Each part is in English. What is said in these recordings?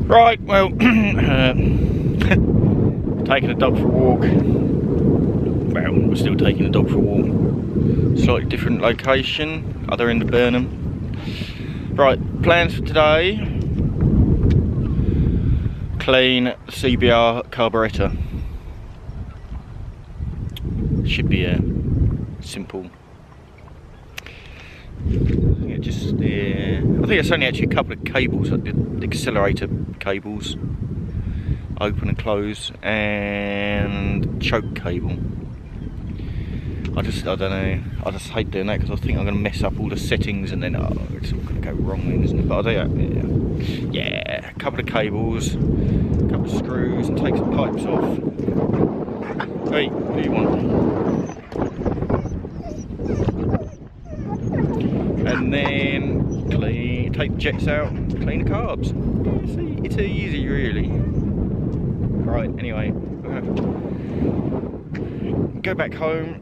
Right, well, taking a dog for a walk. Well, we're still taking a dog for a walk. Slightly different location, other end of Burnham. Right, plans for today. Clean the CBR carburetor. Should be a simple. I think it's only actually a couple of cables, like the accelerator cables, open and close, and choke cable. I don't know, I just hate doing that because I think I'm going to mess up all the settings and then it's all going to go wrong then, isn't it? But I'll do that, yeah, a couple of cables, a couple of screws, and take some pipes off. Hey, what do you want? And then take the jets out, clean the carbs. It's easy really. Right, anyway, go back home,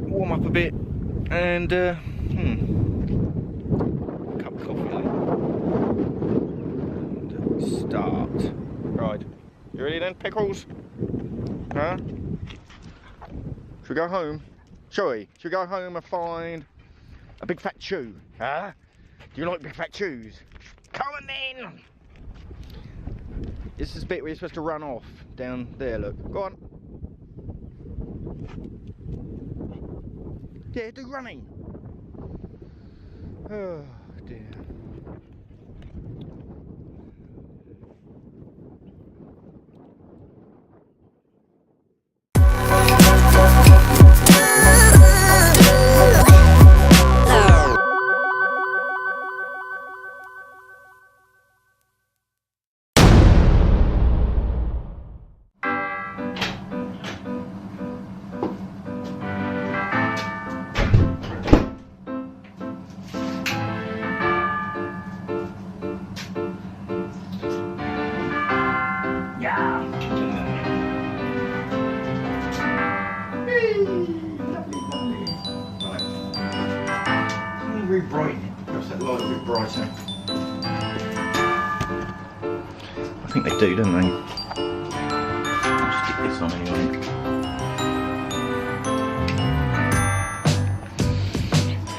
warm up a bit, and cup of coffee and start. Right, you ready then, pickles? Huh? Should we go home? Shall we? Should we go home and find a big fat chew? Huh? Do you like big fat chews? Come on then! This is the bit where you're supposed to run off. Down there, look. Go on. Yeah, do running. Oh dear. Bright. Perhaps that light a bit brighter. I think they do, don't they? I'll just stick this on anyway.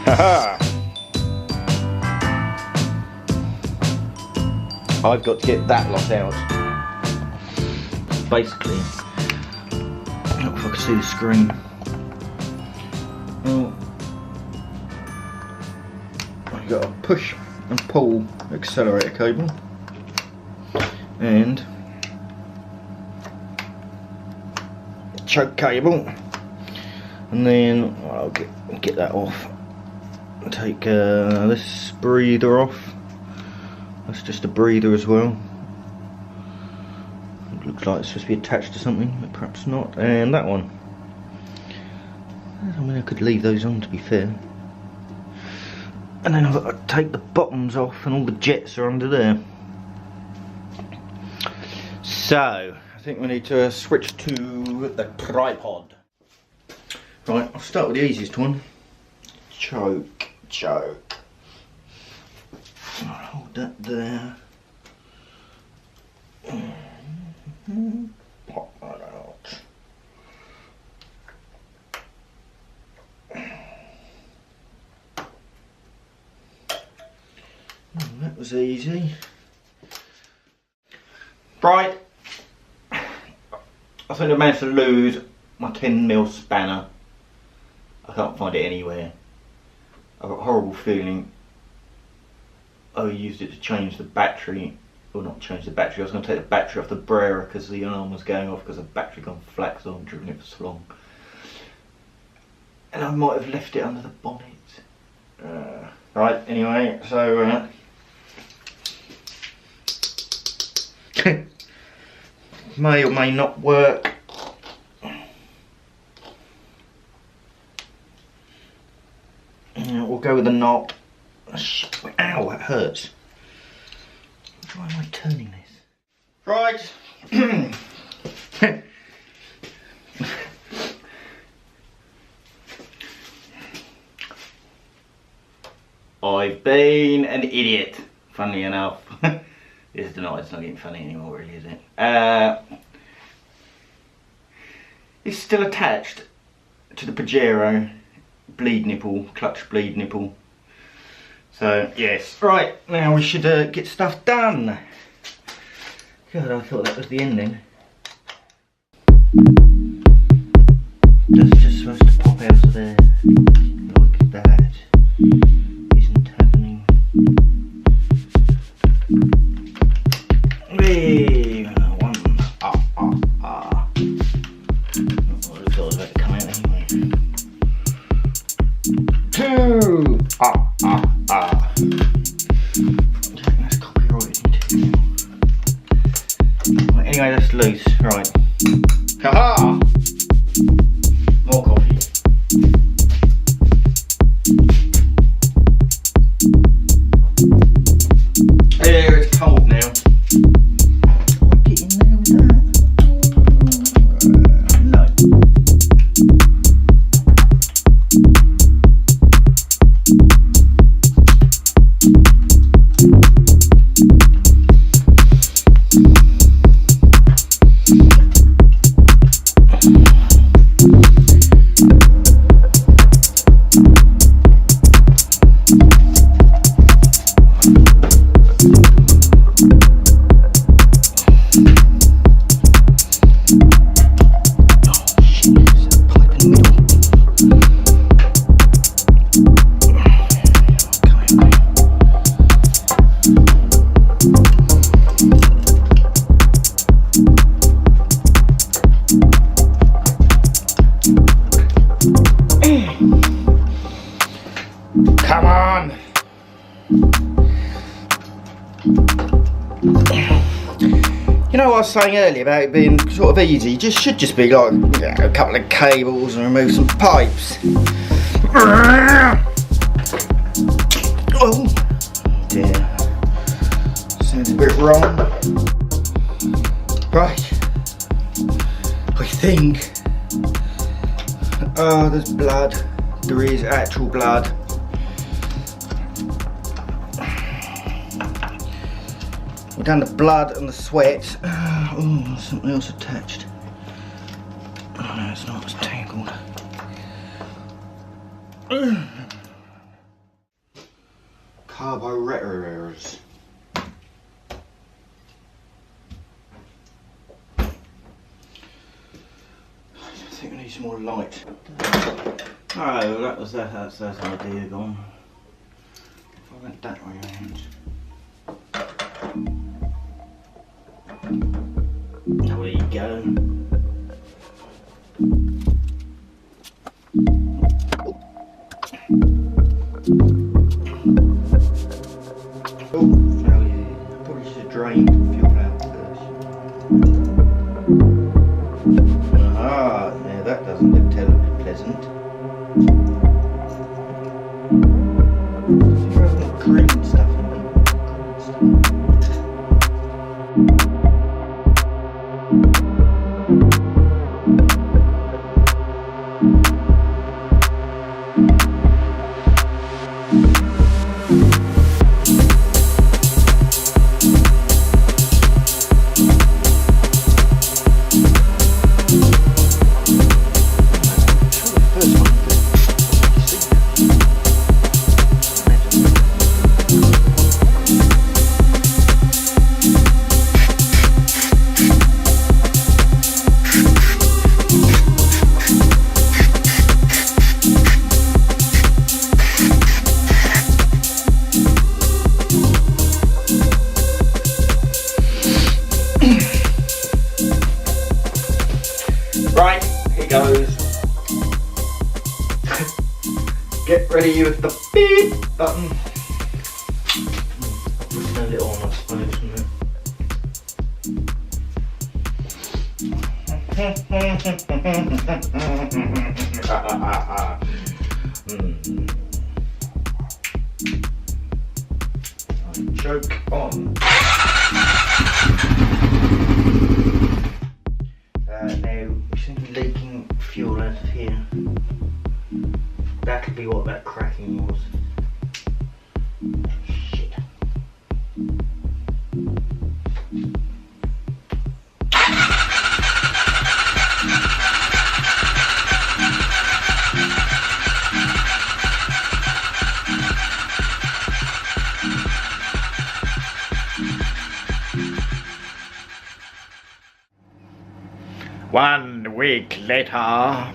Haha! I've got to get that lot out. Basically, I don't know if I can see the screen. Well, you've got a push and pull accelerator cable and choke cable, and then I'll get that off. Take this breather off. That's just a breather as well. It looks like it's supposed to be attached to something, but perhaps not. And that one. I mean, I could leave those on, to be fair. And then I've got to take the bottoms off, and all the jets are under there. So, I think we need to switch to the tripod. Right, I'll start with the easiest one. Choke. I'll hold that there. Pop that out. That was easy. Right, I think I managed to lose my 10mm spanner. I can't find it anywhere. I've got a horrible feeling I used it to change the battery. Well, not change the battery, I was going to take the battery off the Brera because the alarm was going off because the battery gone flat because I haven't driven it for so long. And I might have left it under the bonnet. Right, anyway, so may or may not work. We'll go with the knot. Ow, that hurts. Why am I turning this? Right. I've been an idiot, funnily enough. It's not getting funny anymore, really, is it? It's still attached to the Pajero bleed nipple, clutch bleed nipple. So, yes. Right, now we should get stuff done. God, I thought that was the ending. That's just supposed to pop out of there. Like that. Isn't happening. Hey, one. Oh, looks like it's about to come out anyway. Two. That's copyrighted. Right, anyway, that's loose. Right. Ha-ha! More coffee. There, it's cold now. Can I get in there with that? No. Come on! You know what I was saying earlier about it being sort of easy? It should just be like, a couple of cables and remove some pipes. Oh dear. Sounds a bit wrong. Right. I think. Oh, there's blood. There is actual blood. We've done the blood and the sweat. Oh, something else attached. Oh no, it's not, it's tangled. Carburetors. I think we need some more light. Oh, that was that's idea gone. If I went that way around. There you go. Oh, failure. Probably should have drained the fuel out first. Ah, now that doesn't look terribly pleasant. If you're having green stuff in there. Right, here goes. Get ready with the beep button. Just turn it on, I suppose, isn't it? Choke on. Now, we seem to be leaking fuel out of here. That could be what that cracking was. Shit. 1 week later.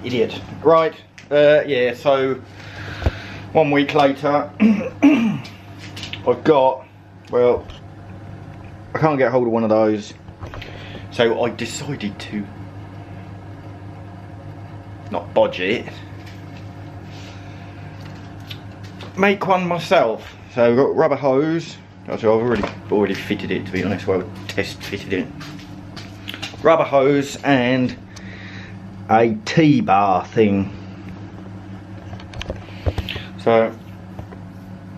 Idiot. Right, yeah, so 1 week later, I've got, well, I can't get hold of one of those, so I decided to not bodge it, make one myself. So I've got rubber hose. Actually, I've already fitted it, to be honest. Well, test fitted it. Rubber hose and a T-bar thing. So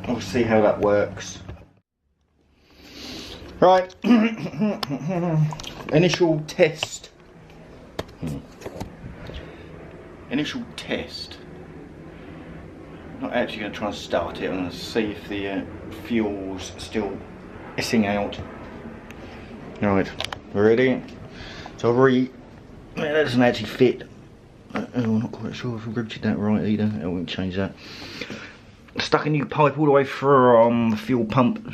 we'll see how that works. Right, initial test. Initial test. I'm not actually going to try and start it. I'm going to see if the fuel's still hissing out. Right, ready? So that doesn't actually fit. I'm not quite sure if I routed that right either. I won't change that. Stuck a new pipe all the way from the fuel pump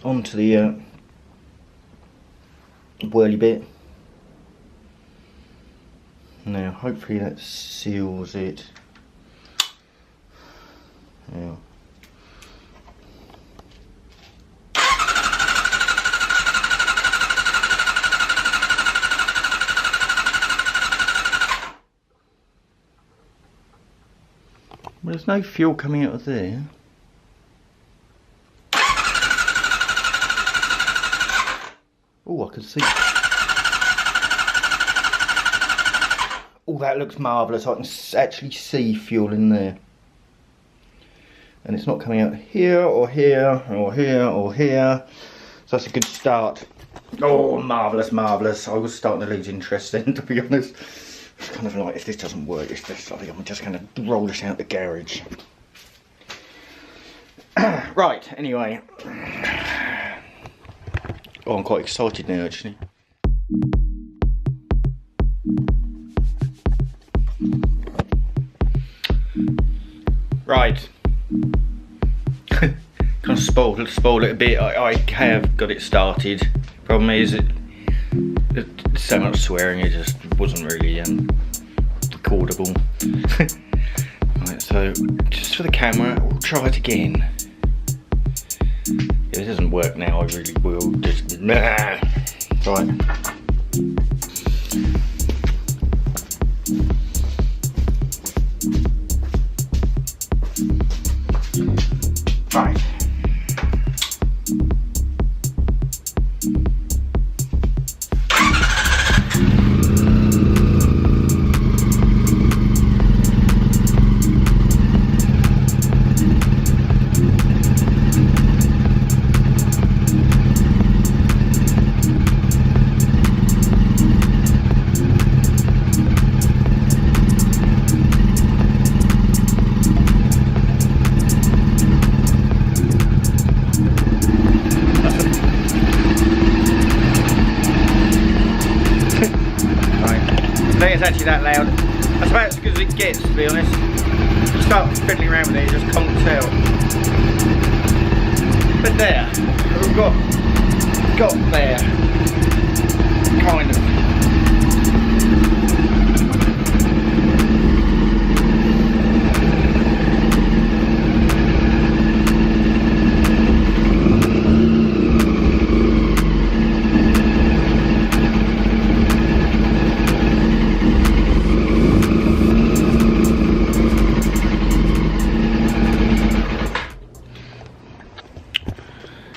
onto the whirly bit. Now hopefully that seals it. Yeah. Well, there's no fuel coming out of there. Oh, I can see. Oh, that looks marvellous. I can actually see fuel in there. And it's not coming out here or here or here or here. So that's a good start. Oh, marvellous, marvellous. I was starting to lose interest then, to be honest. It's kind of like, if this doesn't work, I think I'm just going to roll this out the garage. Right, anyway. Oh, I'm quite excited now, actually. Right. Kind of spoiled it a bit. I have got it started. Problem is, so much swearing, it just wasn't really recordable. Right, so just for the camera, we'll try it again. If it doesn't work now, I really will just right. Right. I think it's actually that loud. That's about as good as it gets, to be honest. You start fiddling around with it, you just can't tell. But there, we've got there, kind of.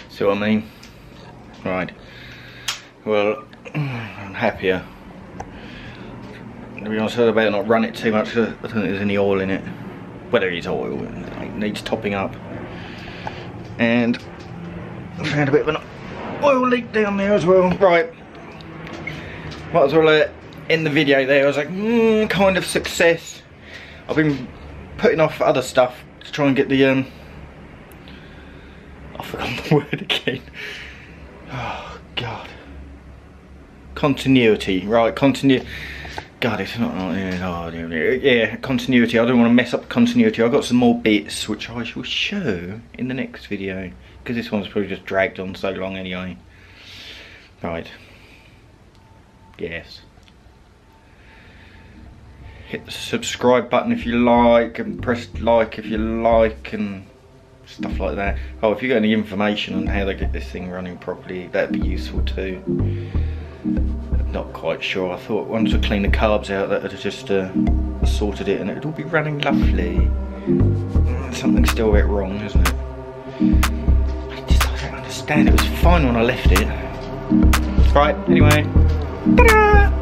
See what I mean? Right. Well, I'm happier. To be honest, I better not run it too much. I don't think there's any oil in it. Well, there is oil. It needs topping up. And I found a bit of an oil leak down there as well. Right. Might as well end the video there. I was like, kind of success. I've been putting off other stuff to try and get the I forgot the word again. Oh God. Continuity, right? God, it's not. Yeah, continuity. I don't want to mess up continuity. I've got some more bits which I shall show in the next video because this one's probably just dragged on so long anyway. Right. yes. Hit the subscribe button if you like, and press like if you like, and stuff like that. Oh, if you got any information on how they get this thing running properly, that'd be useful too. Not quite sure. I thought once we clean the carbs out that I'd just sorted it and it'd all be running lovely. Something's still a bit wrong, isn't it? I don't understand. It was fine when I left it. Right, anyway. Ta-da!